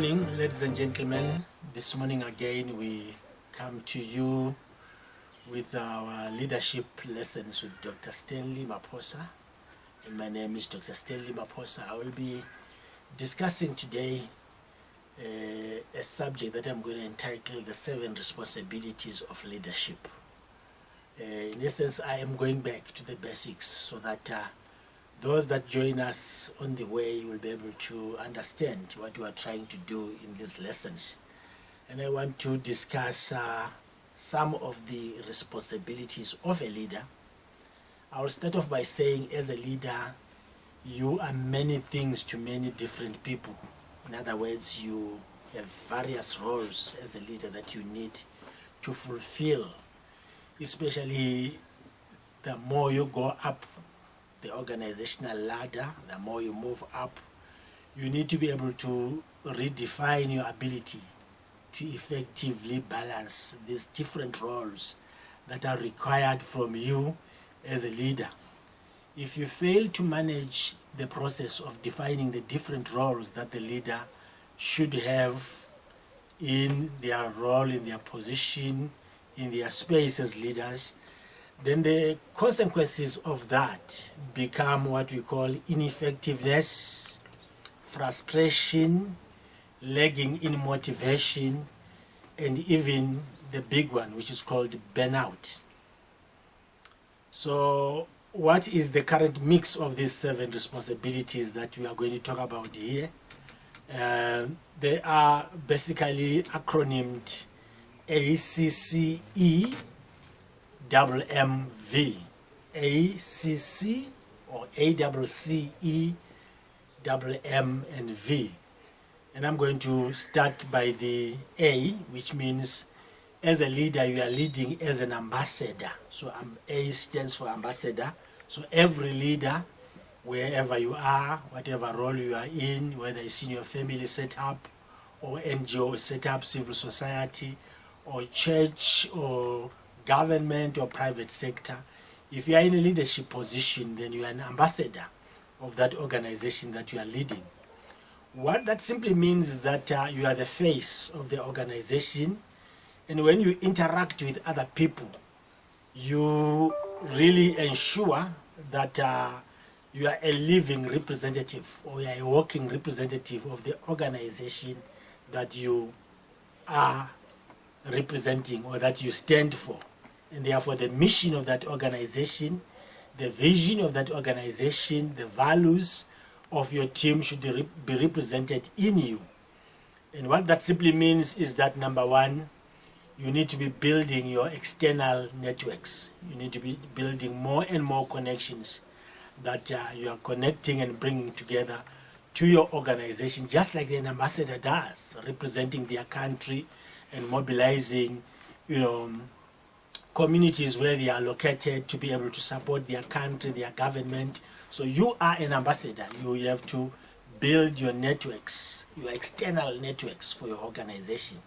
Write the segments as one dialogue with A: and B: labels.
A: morning, ladies and gentlemen. This morning again we come to you with our leadership lessons with Dr. Stanley Maposa. And my name is Dr. Stanley Maposa. I will be discussing today a subject that I'm going to entitle the 7 responsibilities of leadership. In essence, I am going back to the basics so that those that join us on the way will be able to understand what we are trying to do in these lessons. And I want to discuss some of the responsibilities of a leader. I'll start off by saying, as a leader, you are many things to many different people. In other words, you have various roles as a leader that you need to fulfill, especially the more you go up the organizational ladder, the more you move up, you need to be able to redefine your ability to effectively balance these different roles that are required from you as a leader. If you fail to manage the process of defining the different roles that the leader should have in their role, in their position, in their space as leaders, then the consequences of that become what we call ineffectiveness, frustration, lagging in motivation, and even the big one, which is called burnout. So what is the current mix of these 7 responsibilities that we are going to talk about here? They are basically acronymed ACCE MMV, ACC or ACCE M and V. And I'm going to start by the A, which means as a leader you are leading as an ambassador. So A stands for ambassador. So every leader, wherever you are, whatever role you are in, whether it's in your family setup or NGO setup, civil society or church or government or private sector, if you are in a leadership position, then you are an ambassador of that organization that you are leading. What that simply means is that you are the face of the organization, and when you interact with other people, you really ensure that you are a living representative, or you are a walking representative of the organization that you are representing or that you stand for. And therefore the mission of that organization, the vision of that organization, the values of your team should be represented in you. And what that simply means is that, number one, you need to be building your external networks. You need to be building more and more connections that you are connecting and bringing together to your organization, just like an ambassador does, representing their country and mobilizing, communities where they are located to be able to support their country, their government. So you are an ambassador. You have to build your networks, your external networks for your organization.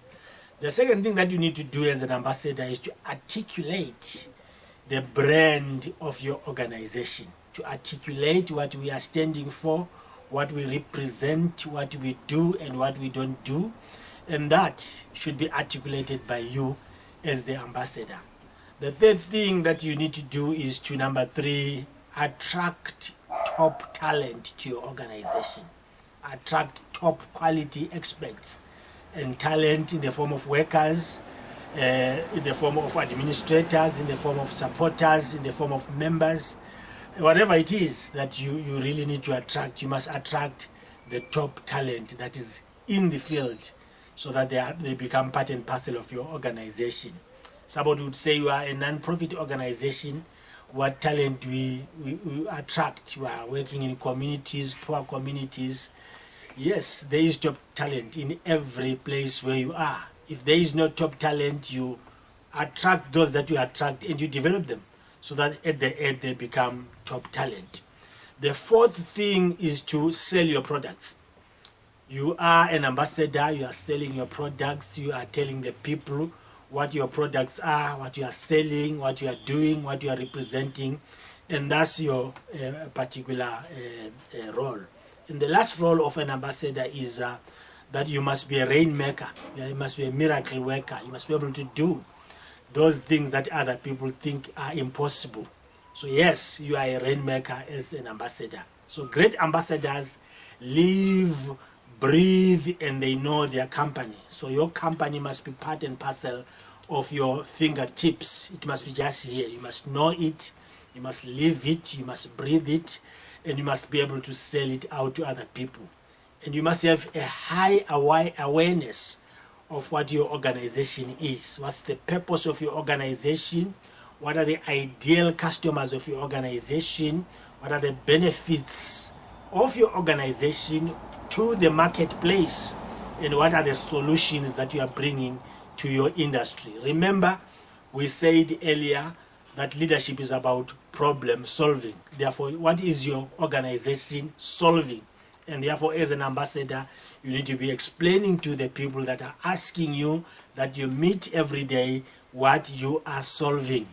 A: The second thing that you need to do as an ambassador is to articulate the brand of your organization, to articulate what we are standing for, what we represent, what we do and what we don't do. And that should be articulated by you as the ambassador. The third thing that you need to do is to, number 3, attract top talent to your organization. Attract top quality experts and talent in the form of workers, in the form of administrators, in the form of supporters, in the form of members. Whatever it is that you really need to attract, you must attract the top talent that is in the field so that they become part and parcel of your organization. Somebody would say you are a non-profit organization. What talent we attract? You are working in communities, poor communities. Yes, there is top talent in every place where you are. If there is no top talent, you attract those that you attract and you develop them so that at the end they become top talent. The fourth thing is to sell your products. You are an ambassador, you are selling your products, you are telling the people what your products are, what you are selling, what you are doing, what you are representing, and that's your particular role. And the last role of an ambassador is that you must be a rainmaker, you must be a miracle worker, you must be able to do those things that other people think are impossible. So yes, you are a rainmaker as an ambassador. So great ambassadors live, breathe, and they know their company. So your company must be part and parcel of your fingertips. It must be just here. You must know it, you must live it, you must breathe it, and you must be able to sell it out to other people. And you must have a high awareness of what your organization is. What's the purpose of your organization? What are the ideal customers of your organization? What are the benefits of your organization to the marketplace? And what are the solutions that you are bringing to your industry? Remember, we said earlier that leadership is about problem solving. Therefore, what is your organization solving? And therefore, as an ambassador, you need to be explaining to the people that are asking you, that you meet every day, what you are solving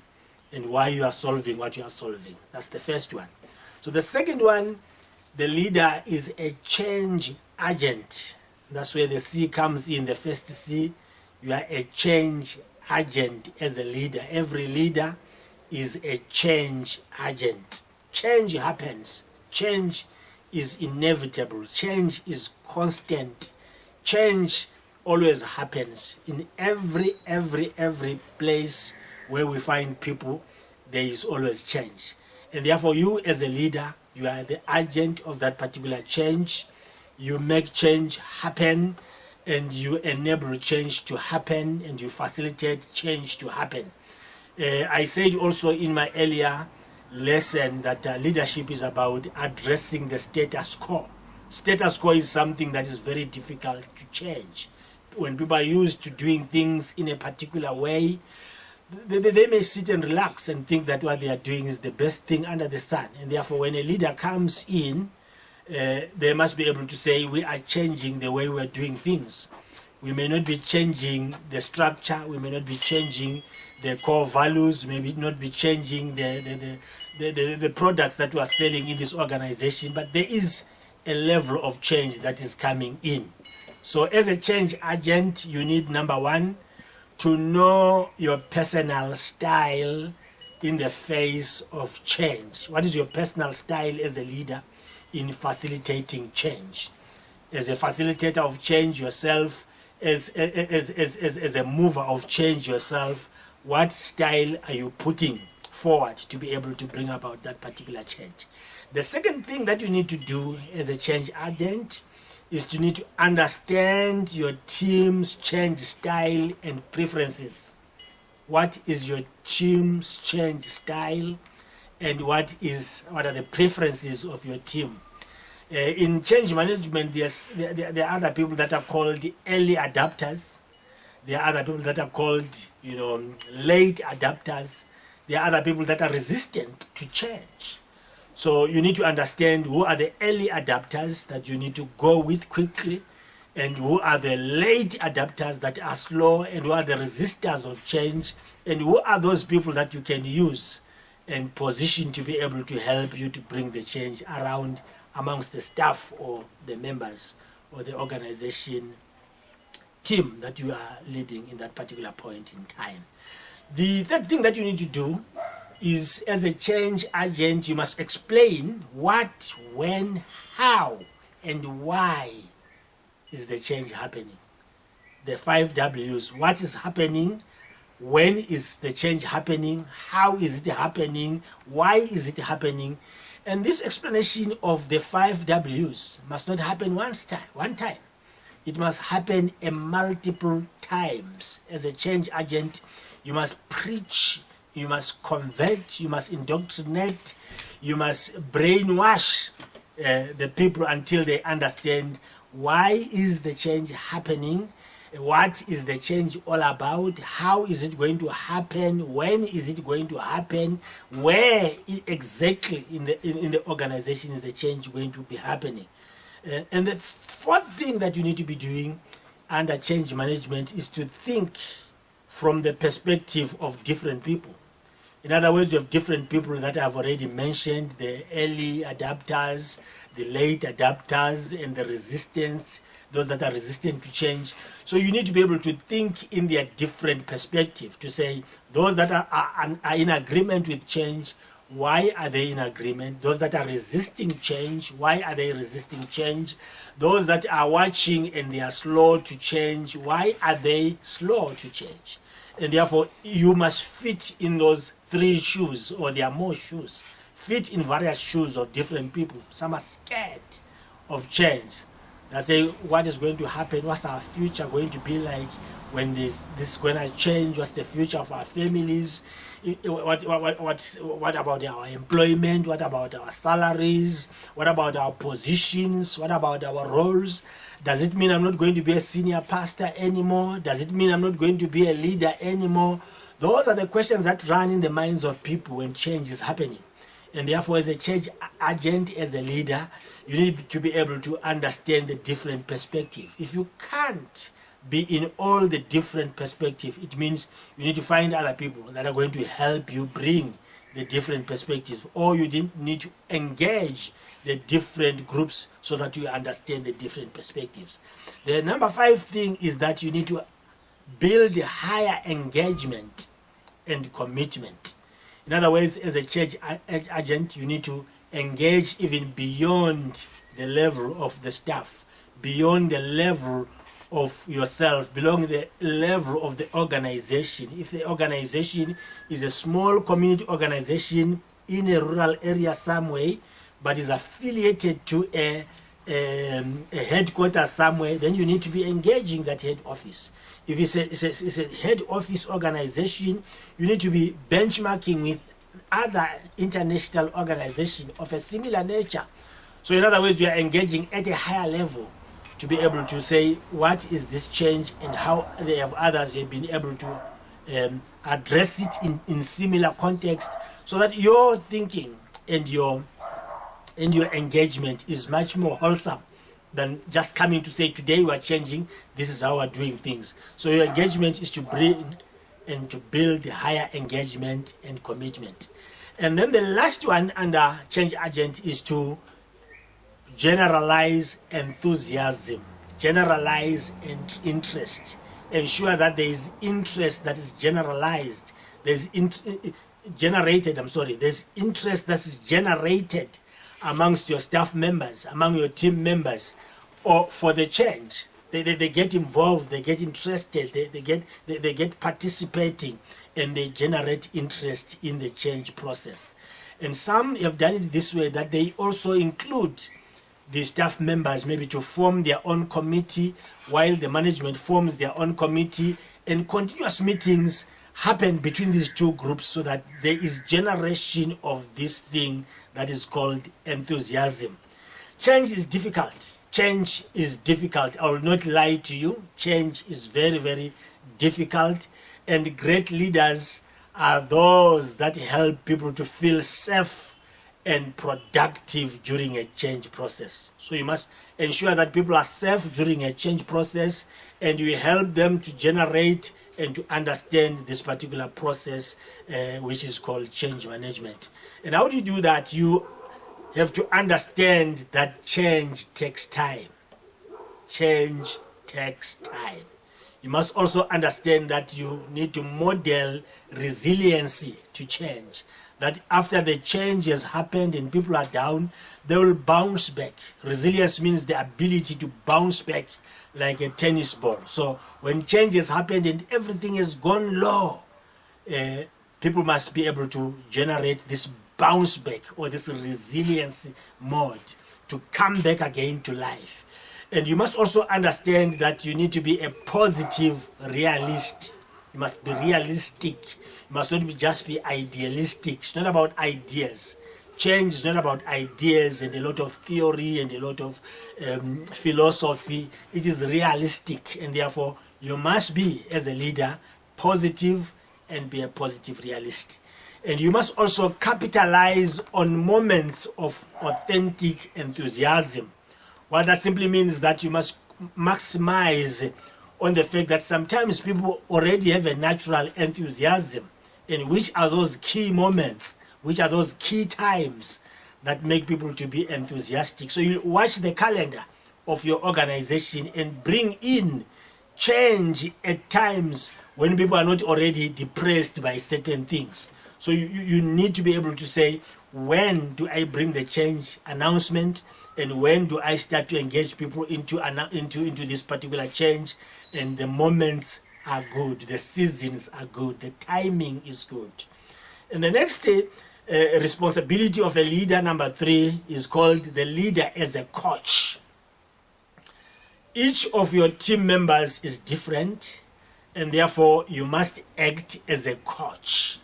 A: and why you are solving what you are solving. That's the first one. So the second one, the leader is a change agent. That's where the C comes in, the first C. You are a change agent as a leader. Every leader is a change agent. Change happens. Change is inevitable. Change is constant. Change always happens. In every place where we find people, there is always change. And therefore, you as a leader, you are the agent of that particular change. You make change happen, and you enable change to happen, and you facilitate change to happen. I said also in my earlier lesson that leadership is about addressing the status quo. Status quo is something that is very difficult to change. When people are used to doing things in a particular way, they may sit and relax and think that what they are doing is the best thing under the sun. And therefore, when a leader comes in, they must be able to say, we are changing the way we're doing things. We may not be changing the structure, we may not be changing the core values, maybe not be changing the products that we are selling in this organization, but there is a level of change that is coming in. So as a change agent, you need, number one, to know your personal style in the face of change. What is your personal style as a leader in facilitating change? As a facilitator of change yourself, as a mover of change yourself, what style are you putting forward to be able to bring about that particular change? The second thing that you need to do as a change agent is to need to understand your team's change style and preferences. What is your team's change style, and what are the preferences of your team? In change management, there are other people that are called early adapters. There are other people that are called, late adapters. There are other people that are resistant to change. So you need to understand who are the early adapters that you need to go with quickly, and who are the late adapters that are slow, and who are the resistors of change, and who are those people that you can use and position to be able to help you to bring the change around amongst the staff or the members or the organization team that you are leading in that particular point in time. The third thing that you need to do is, as a change agent, you must explain what, when, how, and why is the change happening. The 5 W's. What is happening? When is the change happening? How is it happening? Why is it happening? And this explanation of the 5 W's must not happen one time. It must happen multiple times. As a change agent, you must preach, you must convert, you must indoctrinate, you must brainwash the people until they understand why is the change happening, what is the change all about, how is it going to happen, when is it going to happen, where exactly in the organization is the change going to be happening. And the fourth thing that you need to be doing under change management is to think from the perspective of different people. In other words, you have different people that I've already mentioned, the early adapters, the late adapters, and the resistance, those that are resistant to change. So you need to be able to think in their different perspective, to say those that are in agreement with change, why are they in agreement? Those that are resisting change, why are they resisting change? Those that are watching and they are slow to change, why are they slow to change? And therefore, you must fit in those three shoes, or there are more shoes. Fit in various shoes of different people. Some are scared of change. They say, what is going to happen? What's our future going to be like when this is going to change? What's the future of our families? What about our employment? What about our salaries? What about our positions? What about our roles? Does it mean I'm not going to be a senior pastor anymore? Does it mean I'm not going to be a leader anymore? Those are the questions that run in the minds of people when change is happening. And therefore, as a change agent, as a leader, you need to be able to understand the different perspective. If you can't be in all the different perspectives, it means you need to find other people that are going to help you bring the different perspectives, or you didn't need to engage the different groups so that you understand the different perspectives. The number 5 thing is that you need to build a higher engagement and commitment. In other words, as a change agent, you need to engage even beyond the level of the staff, beyond the level of yourself, beyond the level of the organization. If the organization is a small community organization in a rural area somewhere, but is affiliated to a headquarters somewhere, then you need to be engaging that head office. If it's a head office organization, you need to be benchmarking with other international organizations of a similar nature. So in other words, you are engaging at a higher level to be able to say, what is this change and how others have been able to address it in similar context, so that your thinking and your engagement is much more wholesome than just coming to say, today we are changing, this is how we are doing things. So your engagement is to bring and to build higher engagement and commitment. And then the last one under change agent is to generalize enthusiasm, generalize interest, ensure that there is interest that is generalized, there's there's interest that is generated amongst your staff members, among your team members, or for the change. They get involved, they get interested, they get participating, and they generate interest in the change process. And some have done it this way, that they also include the staff members maybe to form their own committee, while the management forms their own committee, and continuous meetings happen between these two groups, so that there is generation of this thing that is called enthusiasm. Change is difficult. Change is difficult. I will not lie to you. Change is very, very difficult. And great leaders are those that help people to feel safe and productive during a change process. So you must ensure that people are safe during a change process, and you help them to generate and to understand this particular process, which is called change management. And how do you do that? You have to understand that change takes time. Change takes time. You must also understand that you need to model resiliency to change. That after the change has happened and people are down, they will bounce back. Resilience means the ability to bounce back like a tennis ball. So when change has happened and everything has gone low, people must be able to generate this bounce back, or this resilience mode, to come back again to life. And you must also understand that you need to be a positive realist. You must be realistic. You must not just be idealistic. It's not about ideas. Change is not about ideas and a lot of theory and a lot of philosophy. It is realistic, and therefore you must be, as a leader, positive and be a positive realist. And you must also capitalize on moments of authentic enthusiasm. What that simply means is that you must maximize on the fact that sometimes people already have a natural enthusiasm. And which are those key moments, which are those key times that make people to be enthusiastic. So you watch the calendar. of your organization and bring in change at times when people are not already depressed by certain things. So you need to be able to say, when do I bring the change announcement, and when do I start to engage people into this particular change? And the moments are good, the seasons are good, the timing is good. And the next responsibility of a leader, number 3, is called the leader as a coach. Each of your team members is different, and therefore you must act as a coach.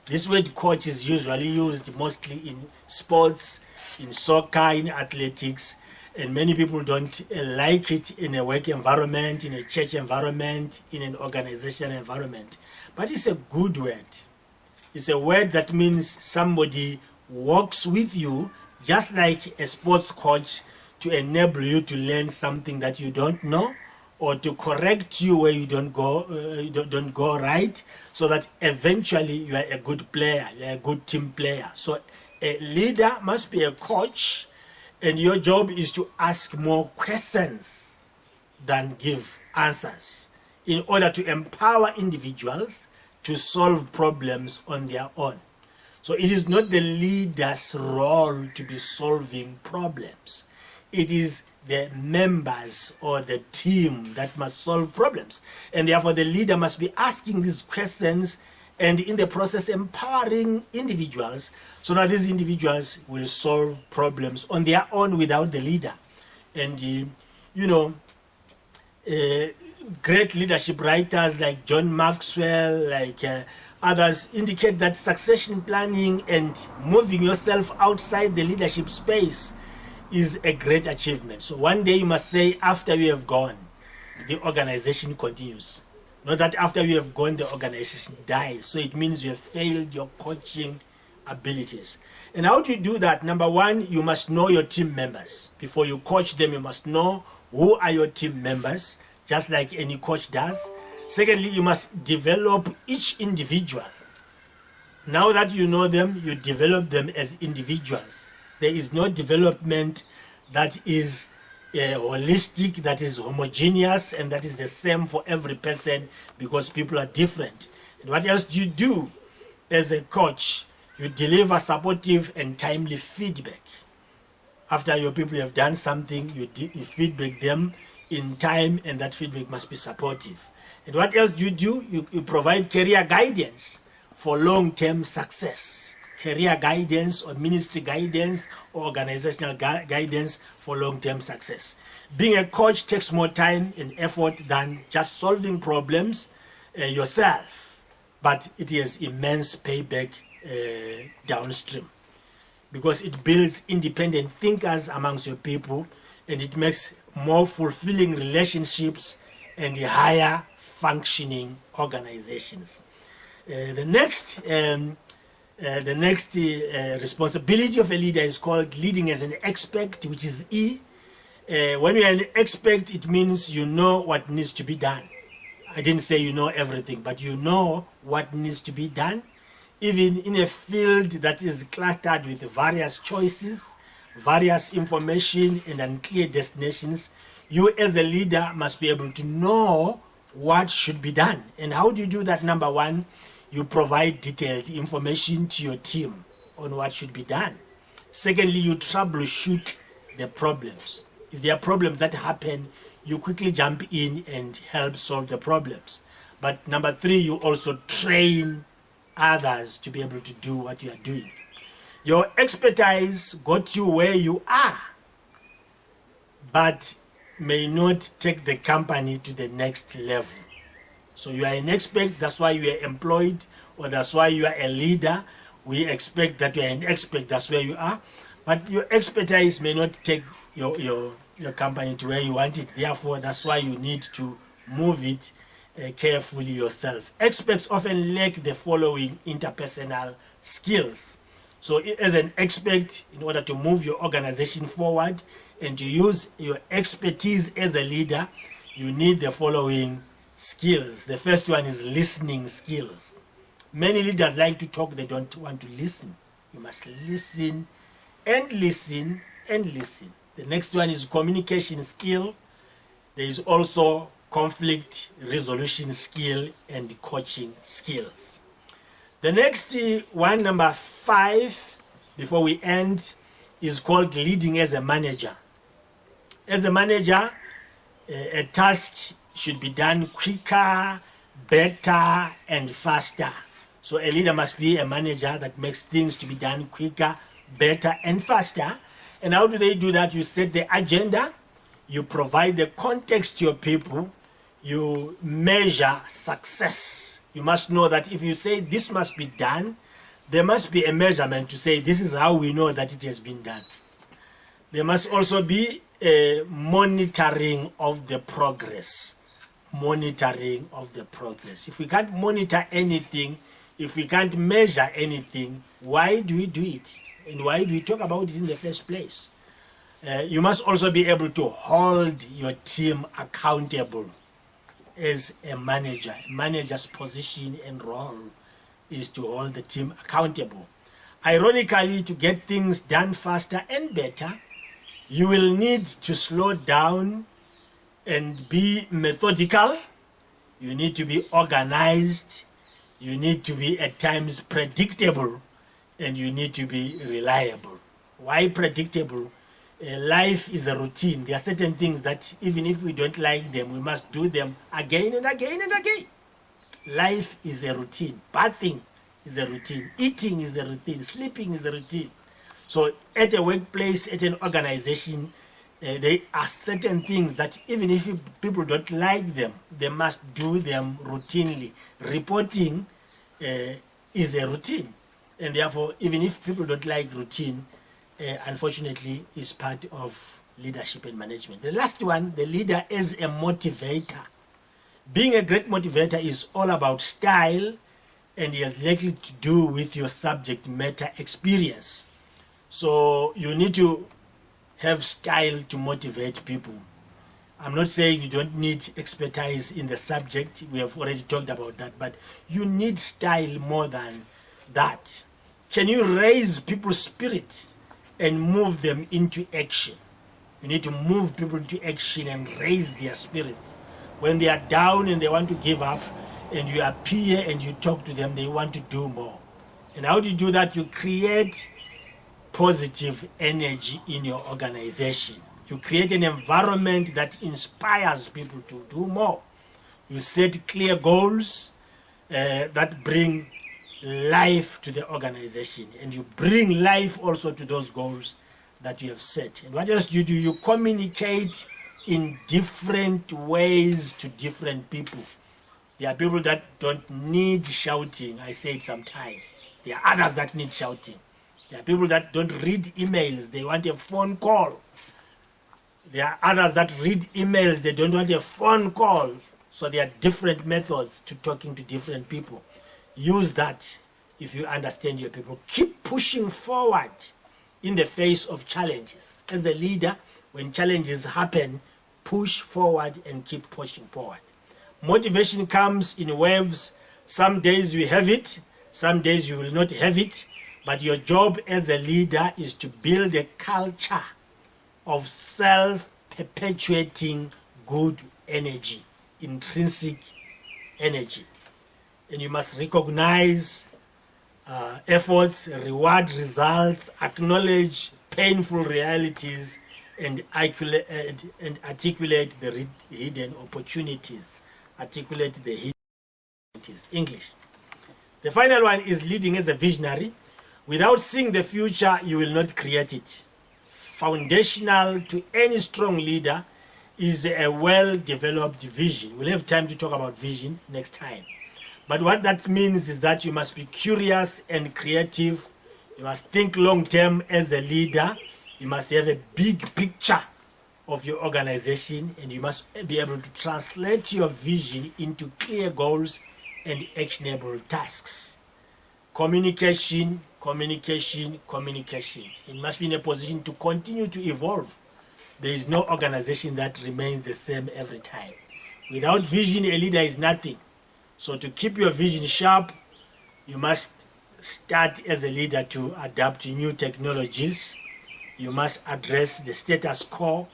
A: This word coach is usually used mostly in sports, in soccer, in athletics, and many people don't like it in a work environment, in a church environment, in an organizational environment. But it's a good word. It's a word that means somebody walks with you, just like a sports coach, to enable you to learn something that you don't know, or to correct you where you don't go right, so that eventually you are a good player, you are a good team player. So a leader must be a coach, and your job is to ask more questions than give answers, in order to empower individuals to solve problems on their own. So it is not the leader's role to be solving problems. It is the members or the team that must solve problems. And therefore the leader must be asking these questions, and in the process empowering individuals, so that these individuals will solve problems on their own without the leader. And great leadership writers like John Maxwell, like others, indicate that succession planning and moving yourself outside the leadership space is a great achievement. So one day you must say, after we have gone, the organization continues. Not that after we have gone, the organization dies. So it means you have failed your coaching abilities. And how do you do that? Number 1, you must know your team members. Before you coach them, you must know who are your team members, just like any coach does. Secondly, you must develop each individual. Now that you know them, you develop them as individuals. There is no development that is holistic, that is homogeneous, and that is the same for every person, because people are different. And what else do you do as a coach? You deliver supportive and timely feedback. After your people have done something, you feedback them in time, and that feedback must be supportive. And what else do? You provide career guidance for long-term success. Career guidance or ministry guidance or organizational guidance for long-term success. Being a coach takes more time and effort than just solving problems yourself, but it has immense payback downstream, because it builds independent thinkers amongst your people, and it makes more fulfilling relationships and higher functioning organizations. The next responsibility of a leader is called leading as an expert, which is E. When you are an expert, it means you know what needs to be done. I didn't say you know everything, but you know what needs to be done. Even in a field that is cluttered with various choices, various information, and unclear destinations, you as a leader must be able to know what should be done. And how do you do that? Number 1, you provide detailed information to your team on what should be done. Secondly, you troubleshoot the problems. If there are problems that happen, you quickly jump in and help solve the problems. But number 3, you also train others to be able to do what you are doing. Your expertise got you where you are, but may not take the company to the next level. So you are an expert, that's why you are employed, or that's why you are a leader. We expect that you are an expert, that's where you are. But your expertise may not take your company to where you want it. Therefore, that's why you need to move it carefully yourself. Experts often lack the following interpersonal skills. So as an expert, in order to move your organization forward and to use your expertise as a leader, you need the following skills. The first one is listening skills. Many leaders like to talk, they don't want to listen. You must listen and listen and listen. The next one is communication skill. There is also conflict resolution skill and coaching skills. The next one, number 5, before we end, is called leading as a manager. As a manager, a task should be done quicker, better, and faster. So a leader must be a manager that makes things to be done quicker, better, and faster. And how do they do that? You set the agenda, you provide the context to your people, you measure success. You must know that if you say this must be done, there must be a measurement to say this is how we know that it has been done. There must also be a monitoring of the progress. Monitoring of the progress. If we can't monitor anything, if we can't measure anything, why do we do it? And why do we talk about it in the first place? You must also be able to hold your team accountable as a manager. A manager's position and role is to hold the team accountable. Ironically, to get things done faster and better, you will need to slow down and be methodical. You need to be organized. You need to be at times predictable, and you need to be reliable. Why predictable? Life is a routine. There are certain things that even if we don't like them, we must do them again and again and again. Life is a routine. Bathing is a routine. Eating is a routine. Sleeping is a routine. So at a workplace, at an organization, there are certain things that even if people don't like them, they must do them routinely. Reporting is a routine. And therefore, even if people don't like routine, unfortunately, is part of leadership and management. The last one, the leader as a motivator. Being a great motivator is all about style, and it has likely to do with your subject matter experience. So you need to have style to motivate people. I'm not saying you don't need expertise in the subject. We have already talked about that, but you need style more than that. Can you raise people's spirit and move them into action? You need to move people into action and raise their spirits. When they are down and they want to give up, and you appear and you talk to them, they want to do more. And how do you do that? You create positive energy in your organization. You create an environment that inspires people to do more. You set clear goals that bring life to the organization, and you bring life also to those goals that you have set. And what else do? You communicate in different ways to different people. There are people that don't need shouting. I say it sometimes. There are others that need shouting. There are people that don't read emails. They want a phone call. There are others that read emails. They don't want a phone call. So there are different methods to talking to different people. Use that if you understand your people. Keep pushing forward in the face of challenges. As a leader, when challenges happen, push forward and keep pushing forward. Motivation comes in waves. Some days you have it, some days you will not have it, but your job as a leader is to build a culture of self-perpetuating good energy, intrinsic energy. And you must recognize efforts, reward results, acknowledge painful realities, and articulate the hidden opportunities. Articulate the hidden opportunities. English. The final one is leading as a visionary. Without seeing the future, you will not create it. Foundational to any strong leader is a well-developed vision. We'll have time to talk about vision next time. But what that means is that you must be curious and creative. You must think long-term as a leader. You must have a big picture of your organization, and you must be able to translate your vision into clear goals and actionable tasks. Communication, communication, communication. It must be in a position to continue to evolve. There is no organization that remains the same every time. Without vision, a leader is nothing. So to keep your vision sharp, you must start as a leader to adapt to new technologies. you must address the status quo,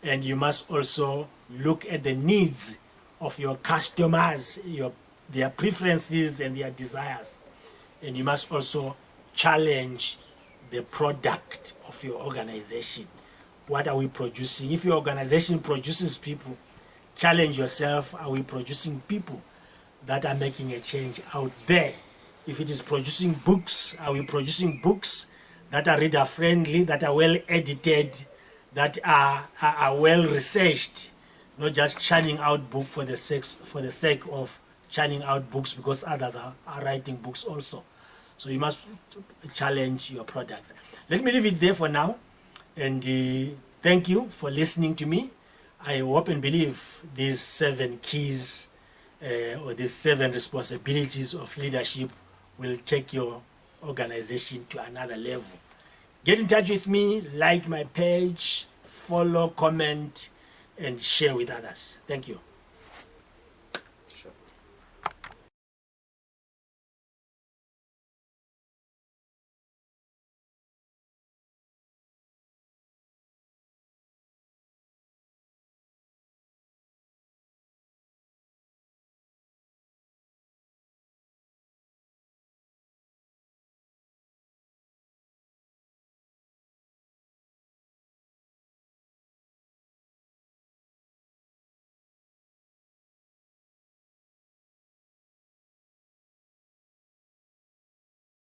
A: and you must also look at the needs of your customers, their preferences and their desires. And you must also challenge the product of your organization. What are we producing? If your organization produces people, challenge yourself, are we producing people that are making a change out there? If it is producing books, are we producing books that are reader friendly, that are well edited, that are well researched, not just churning out books for the sake of churning out books because others are writing books also. So you must challenge your products. Let me leave it there for now, and thank you for listening to me. I hope and believe these 7 keys or these 7 responsibilities of leadership will take your organization to another level. Get in touch with me, like my page, follow, comment, and share with others. Thank you.